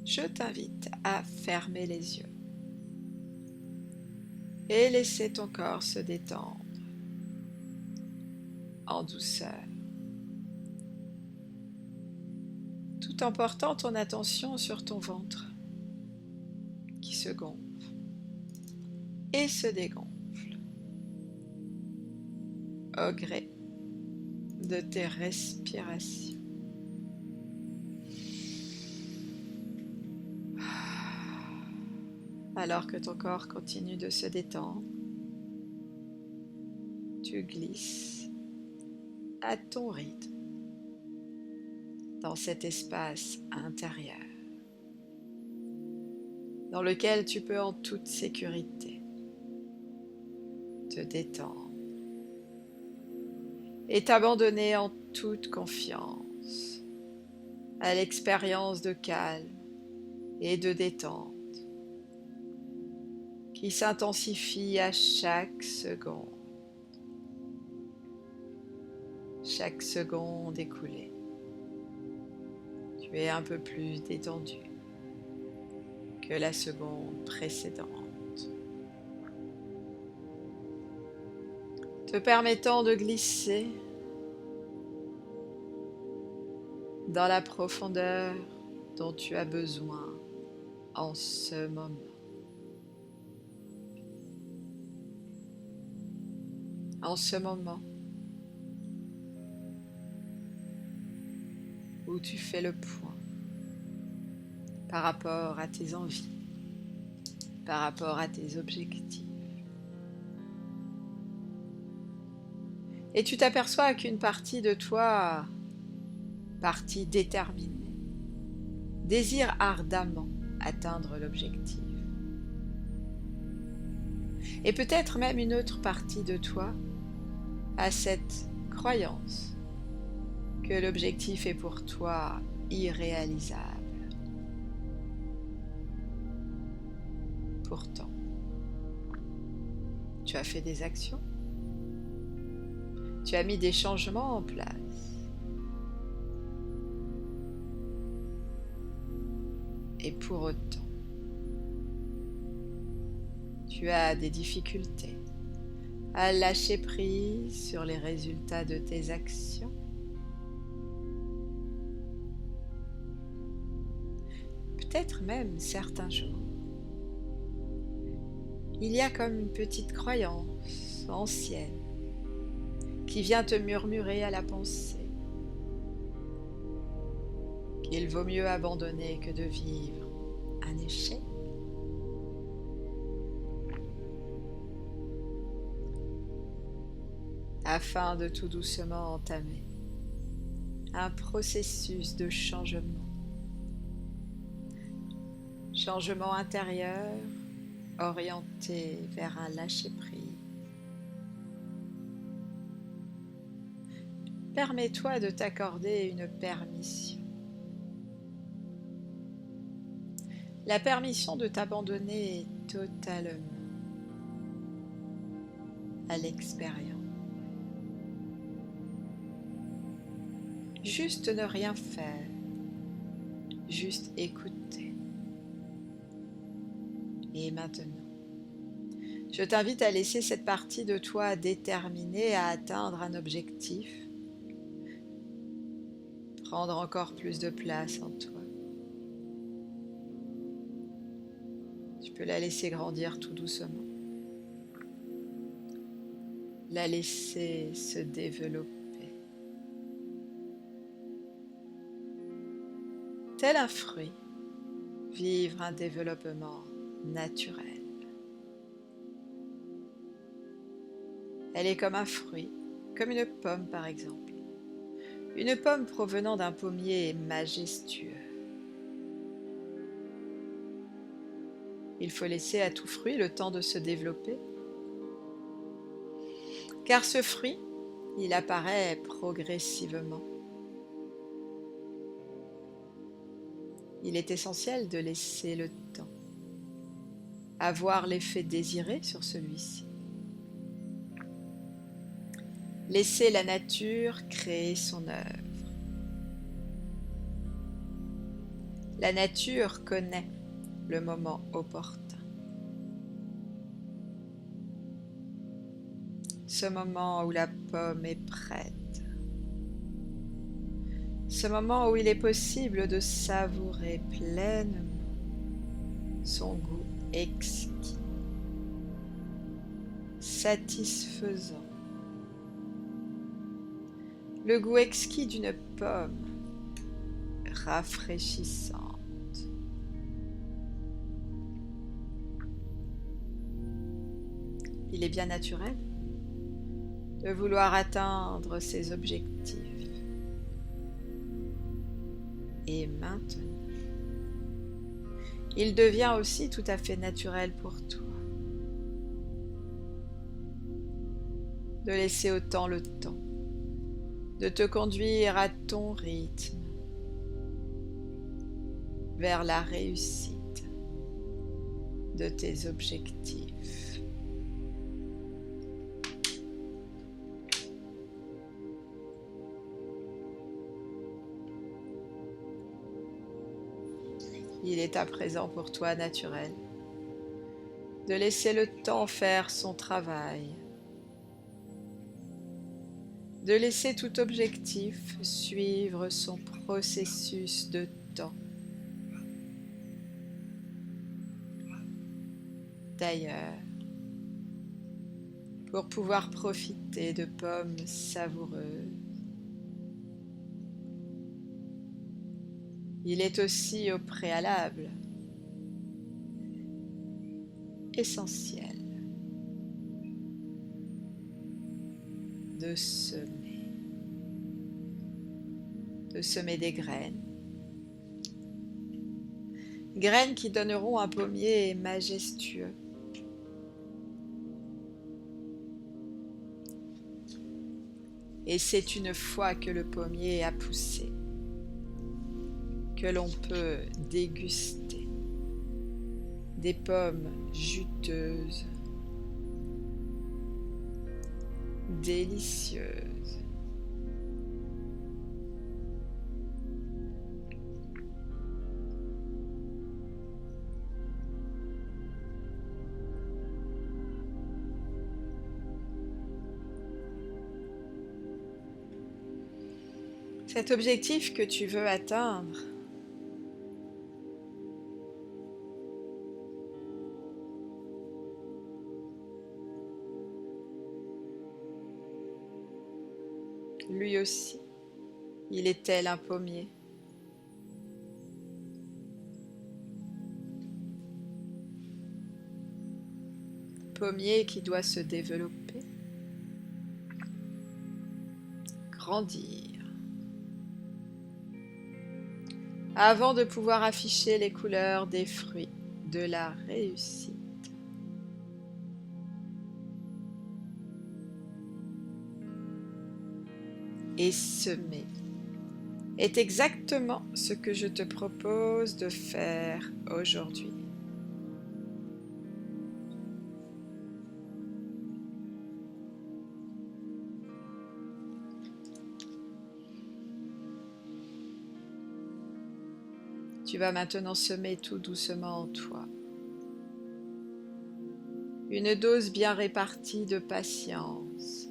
je t'invite à fermer les yeux et laisser ton corps se détendre en douceur, tout en portant ton attention sur ton ventre qui se gonfle et se dégonfle au gré de tes respirations. Alors que ton corps continue de se détendre, tu glisses à ton rythme dans cet espace intérieur dans lequel tu peux en toute sécurité te détendre et t'abandonner en toute confiance à l'expérience de calme et de détente qui s'intensifie à chaque seconde écoulée. Tu es un peu plus détendu que la seconde précédente, te permettant de glisser dans la profondeur dont tu as besoin en ce moment. En ce moment où tu fais le point par rapport à tes envies, par rapport à tes objectifs. Et tu t'aperçois qu'une partie de toi, partie déterminée, désire ardemment atteindre l'objectif. Et peut-être même une autre partie de toi a cette croyance que l'objectif est pour toi irréalisable. Pourtant, tu as fait des actions, tu as mis des changements en place. Et pour autant, tu as des difficultés à lâcher prise sur les résultats de tes actions. Peut-être même certains jours, il y a comme une petite croyance ancienne qui vient te murmurer à la pensée qu'il vaut mieux abandonner que de vivre un échec. Afin de tout doucement entamer un processus de changement intérieur orienté vers un lâcher-prise. Permets-toi de t'accorder une permission. La permission de t'abandonner totalement à l'expérience. Juste ne rien faire, juste écouter. Et maintenant, je t'invite à laisser cette partie de toi déterminée à atteindre un objectif prendre encore plus de place en toi. Tu peux la laisser grandir tout doucement, la laisser se développer. Tel un fruit, vivre un développement naturel. Elle est comme un fruit, comme une pomme par exemple. Une pomme provenant d'un pommier majestueux. Il faut laisser à tout fruit le temps de se développer. Car ce fruit, il apparaît progressivement. Il est essentiel de laisser le temps, avoir l'effet désiré sur celui-ci. Laisser la nature créer son œuvre. La nature connaît le moment opportun. Ce moment où la pomme est prête. Ce moment où il est possible de savourer pleinement son goût exquis, satisfaisant. Le goût exquis d'une pomme, rafraîchissante. Il est bien naturel de vouloir atteindre ses objectifs. Et maintenant, il devient aussi tout à fait naturel pour toi de laisser au temps le temps, de te conduire à ton rythme vers la réussite de tes objectifs. Il est à présent pour toi naturel de laisser le temps faire son travail, de laisser tout objectif suivre son processus de temps. D'ailleurs, pour pouvoir profiter de pommes savoureuses, il est aussi au préalable essentiel de semer des graines. Graines qui donneront un pommier majestueux. Et c'est une fois que le pommier a poussé que l'on peut déguster des pommes juteuses, délicieuses. Cet objectif que tu veux atteindre, lui aussi, il est tel un pommier. Pommier qui doit se développer, grandir, avant de pouvoir afficher les couleurs des fruits de la réussite. Et semer est exactement ce que je te propose de faire aujourd'hui. Tu vas maintenant semer tout doucement en toi une dose bien répartie de patience.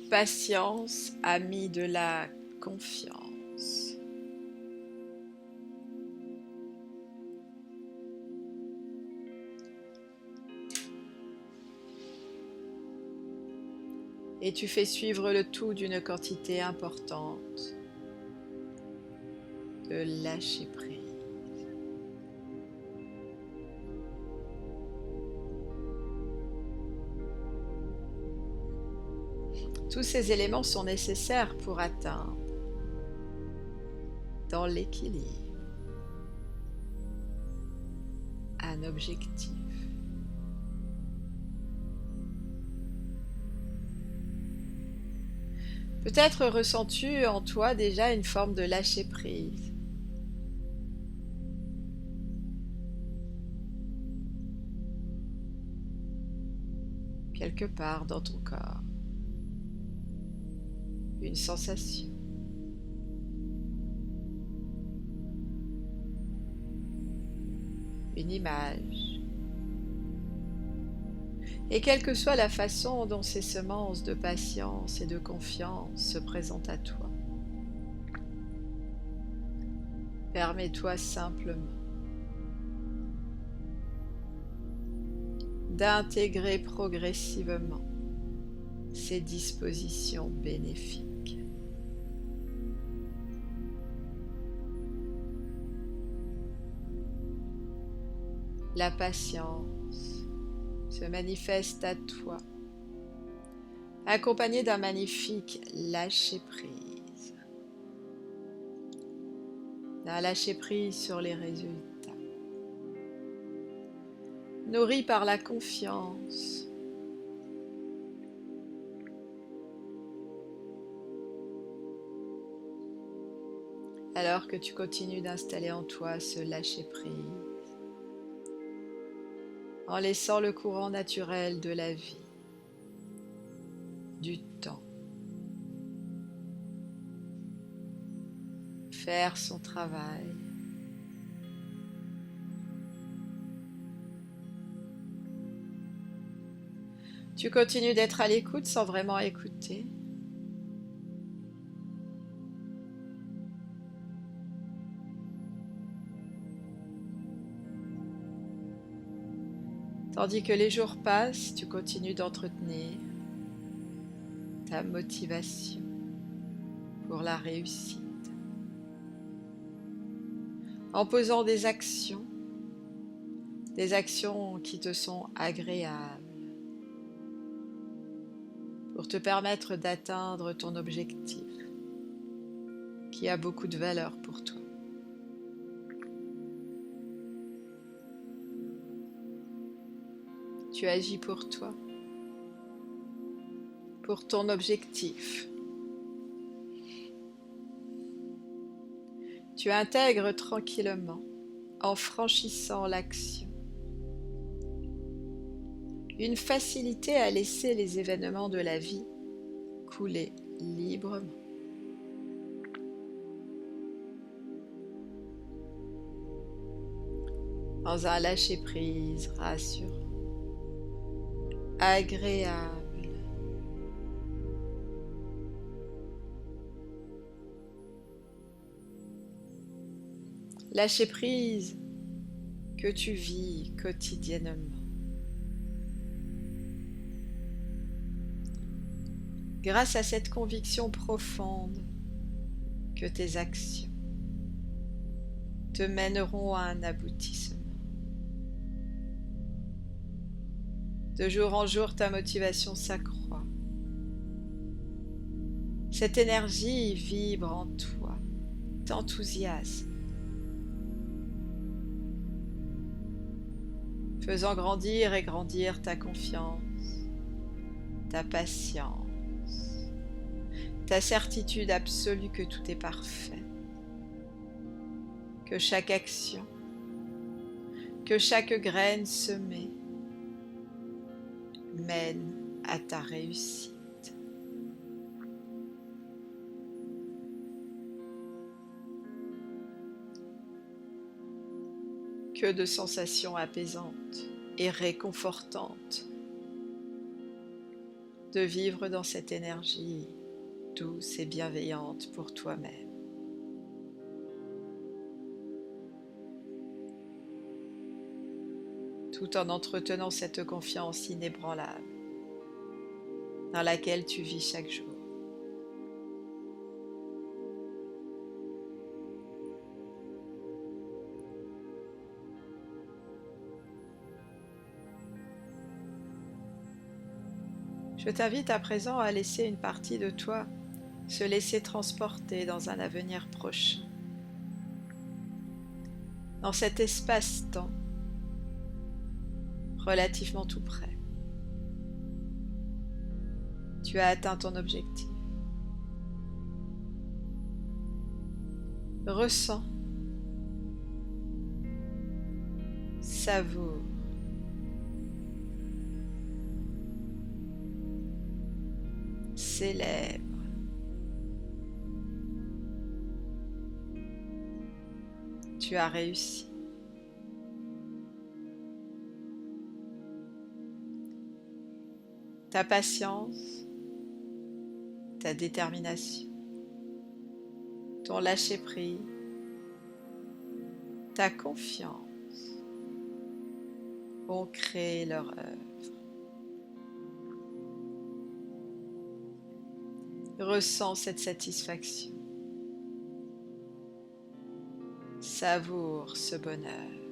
Patience, amie de la confiance. Et tu fais suivre le tout d'une quantité importante de lâcher prise. Tous ces éléments sont nécessaires pour atteindre dans l'équilibre un objectif. Peut-être ressens-tu en toi déjà une forme de lâcher prise. Quelque part dans ton corps. Une sensation. une image. Et quelle que soit la façon dont ces semences de patience et de confiance se présentent à toi, permets-toi simplement d'intégrer progressivement ces dispositions bénéfiques. La patience se manifeste à toi, accompagnée d'un magnifique lâcher-prise, d'un lâcher-prise sur les résultats, nourri par la confiance, alors que tu continues d'installer en toi ce lâcher-prise, en laissant le courant naturel de la vie, du temps, faire son travail. Tu continues d'être à l'écoute sans vraiment écouter. Tandis que les jours passent, tu continues d'entretenir ta motivation pour la réussite, en posant des actions qui te sont agréables, pour te permettre d'atteindre ton objectif, qui a beaucoup de valeur pour toi. Tu agis pour toi, pour ton objectif. Tu intègres tranquillement, en franchissant l'action, une facilité à laisser les événements de la vie couler librement. Dans un lâcher-prise rassurant, agréable. Lâcher prise que tu vis quotidiennement. Grâce à cette conviction profonde que tes actions te mèneront à un aboutissement. De jour en jour, ta motivation s'accroît. Cette énergie vibre en toi, t'enthousiasme, faisant grandir et grandir ta confiance, ta patience, ta certitude absolue que tout est parfait, que chaque action, que chaque graine semée mène à ta réussite. Que de sensations apaisantes et réconfortantes de vivre dans cette énergie douce et bienveillante pour toi-même. Tout en entretenant cette confiance inébranlable dans laquelle tu vis chaque jour. Je t'invite à présent à laisser une partie de toi se laisser transporter dans un avenir prochain, dans cet espace-temps relativement tout près. Tu as atteint ton objectif. Ressens, savoure, célèbre. Tu as réussi. ta patience, ta détermination, ton lâcher-prise, ta confiance ont créé leur œuvre. Ressens cette satisfaction. Savoure ce bonheur.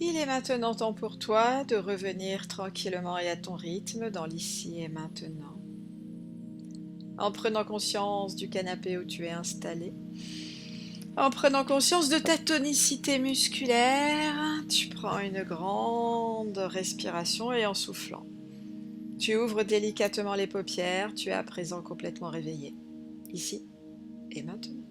Il est maintenant temps pour toi de revenir tranquillement et à ton rythme dans l'ici et maintenant. En prenant conscience du canapé où tu es installé, en prenant conscience de ta tonicité musculaire, tu prends une grande respiration et en soufflant, tu ouvres délicatement les paupières, tu es à présent complètement réveillé, ici et maintenant.